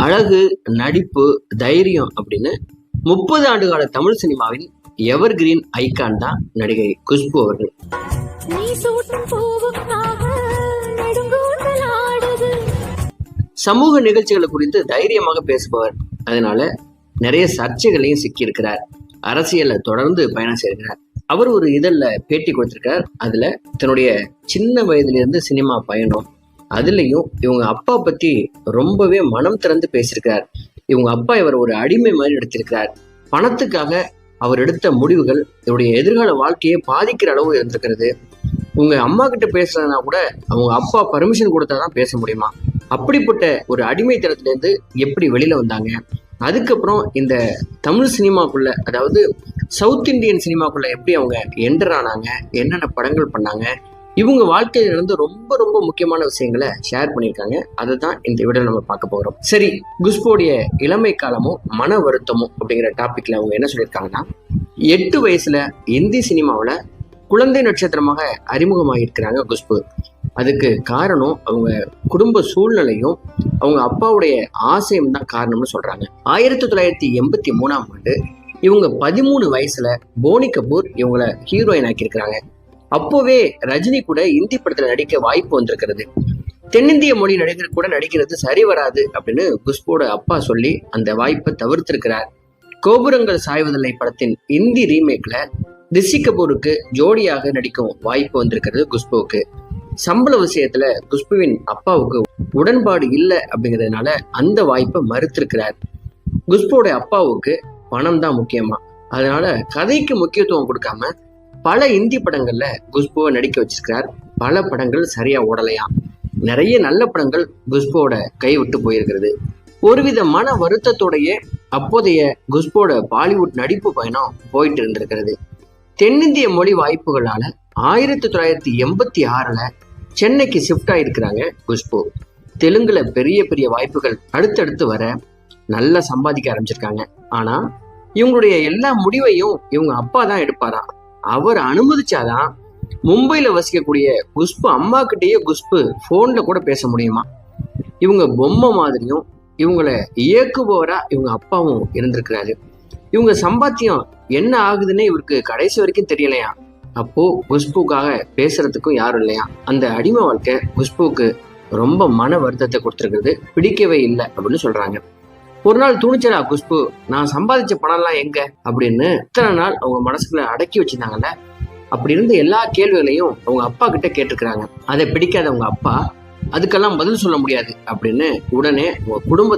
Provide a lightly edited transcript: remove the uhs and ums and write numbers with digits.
அழகு, நடிப்பு, தைரியம் அப்படின்னு 30 ஆண்டு கால தமிழ் சினிமாவின் எவர் கிரீன் ஐகான் தான் நடிகை குஷ்பு அவர்கள். சமூக நிகழ்ச்சிகளை குறித்து தைரியமாக பேசுபவர். அதனால நிறைய சர்ச்சைகளையும் சிக்கியிருக்கிறார். அரசியல்ல தொடர்ந்து பயணம் செய்கிறார். அவர் ஒரு இதழ்ல பேட்டி கொடுத்திருக்கார். அதுல தன்னுடைய சின்ன வயதிலிருந்து சினிமா பயணம், அதுலயும் இவங்க அப்பா பத்தி ரொம்பவே மனம் திறந்து பேசியிருக்கிறார். இவங்க அப்பா இவர் ஒரு அடிமை மாதிரி எடுத்திருக்கிறார். பணத்துக்காக அவர் எடுத்த முடிவுகள் இவருடைய எதிர்கால வாழ்க்கையை பாதிக்கிற அளவு இருந்திருக்கிறது. உங்க அம்மா கிட்ட பேசுறதுனா கூட அவங்க அப்பா பர்மிஷன் கொடுத்தாதான் பேச முடியுமா? அப்படிப்பட்ட ஒரு அடிமைத்தனத்திலேருந்து எப்படி வெளியில வந்தாங்க? அதுக்கப்புறம் இந்த தமிழ் சினிமாக்குள்ள, அதாவது சவுத் இந்தியன் சினிமாக்குள்ள எப்படி அவங்க என்டர் ஆனாங்க, என்னென்ன படங்கள் பண்ணாங்க, இவங்க வாழ்க்கையில இருந்து ரொம்ப ரொம்ப முக்கியமான விஷயங்களை ஷேர் பண்ணியிருக்காங்க. அதை தான் இந்த வீடியோல நம்ம பார்க்க போகிறோம். சரி, குஷ்புடைய இளமை காலமும் மன வருத்தமும் அப்படிங்கிற டாபிக்ல அவங்க என்ன சொல்லியிருக்காங்கன்னா, 8 வயசுல இந்தி சினிமாவில் குழந்தை நட்சத்திரமாக அறிமுகமாகியிருக்கிறாங்க குஷ்பு. அதுக்கு காரணம் அவங்க குடும்ப சூழ்நிலையும் அவங்க அப்பாவுடைய ஆசையும் தான் காரணம்னு சொல்றாங்க. 1983ஆம் ஆண்டு இவங்க 13 வயசுல போனி கபூர் இவங்களை ஹீரோயின் ஆக்கியிருக்கிறாங்க. அப்போவே ரஜினி கூட இந்தி படத்துல நடிக்க வாய்ப்பு வந்திருக்கிறது. தென்னிந்திய மொழி நடிகர் கூட நடிக்கிறது சரி வராது அப்படின்னு குஷ்புவோட அப்பா சொல்லி அந்த வாய்ப்பை தவிர்த்திருக்கிறார். கோபுரங்கள் சாய்வதில்லை படத்தின் இந்தி ரீமேக்ல ரிஷி கபூருக்கு ஜோடியாக நடிக்கும் வாய்ப்பு வந்திருக்கிறது குஷ்புவுக்கு. சம்பள விஷயத்துல குஷ்புவின் அப்பாவுக்கு உடன்பாடு இல்லை அப்படிங்கிறதுனால அந்த வாய்ப்பை மறுத்திருக்கிறார். குஷ்புவோட அப்பாவுக்கு பணம் தான் முக்கியமா, அதனால கதைக்கு முக்கியத்துவம் கொடுக்காம பல இந்தி படங்கள்ல குஷ்புவை நடிக்க வச்சிருக்கிறார். பல படங்கள் சரியா ஓடலையாம். நிறைய நல்ல படங்கள் குஷ்புவோட கை விட்டு போயிருக்கிறது. ஒருவித மன வருத்தத்தோடைய அப்போதைய குஷ்புவோட பாலிவுட் நடிப்பு பயணம் போயிட்டு இருந்திருக்கிறது. தென்னிந்திய மொழி வாய்ப்புகளால 1986ல சென்னைக்கு ஷிஃப்ட் ஆயிருக்கிறாங்க குஷ்பு. தெலுங்குல பெரிய பெரிய வாய்ப்புகள் அடுத்தடுத்து வர நல்லா சம்பாதிக்க ஆரம்பிச்சிருக்காங்க. ஆனா இவங்களுடைய எல்லா முடிவையும் இவங்க அப்பா தான் எடுப்பாராம். அவர் அனுமதிச்சாதான் மும்பையில வசிக்கக்கூடிய குஷ்பு அம்மா கிட்டேயே குஷ்பு போன்ல கூட பேச முடியுமா? இவங்க பொம்மை மாதிரியும் இவங்களை இயக்குபவரா இவங்க அப்பாவும் இருந்திருக்கிறாரு. இவங்க சம்பாத்தியம் என்ன ஆகுதுன்னு இவருக்கு கடைசி வரைக்கும் தெரியலையா. அப்போ குஷ்புக்காக பேசுறதுக்கும் யாரும் இல்லையா. அந்த அடிமை வாழ்க்கை குஷ்புக்கு ரொம்ப மன வருத்தத்தை கொடுத்துருக்கிறது. பிடிக்கவே இல்லை அப்படின்னு சொல்றாங்க. ஒரு நாள் துணிச்சலா குஷ்பு, நான் சம்பாதிச்ச பணம்லாம் எங்க அப்படின்னு இத்தனை நாள் அவங்க மனசுக்குள்ள அடக்கி வச்சிருந்தாங்கல்ல, அப்படி இருந்த எல்லா கேள்விகளையும் அவங்க அப்பா கிட்ட கேட்டிருக்கிறாங்க. அதை பிடிக்காத அவங்க அப்பா, அதுக்கெல்லாம் பதில் சொல்ல முடியாது அப்படின்னு உடனே உங்க குடும்ப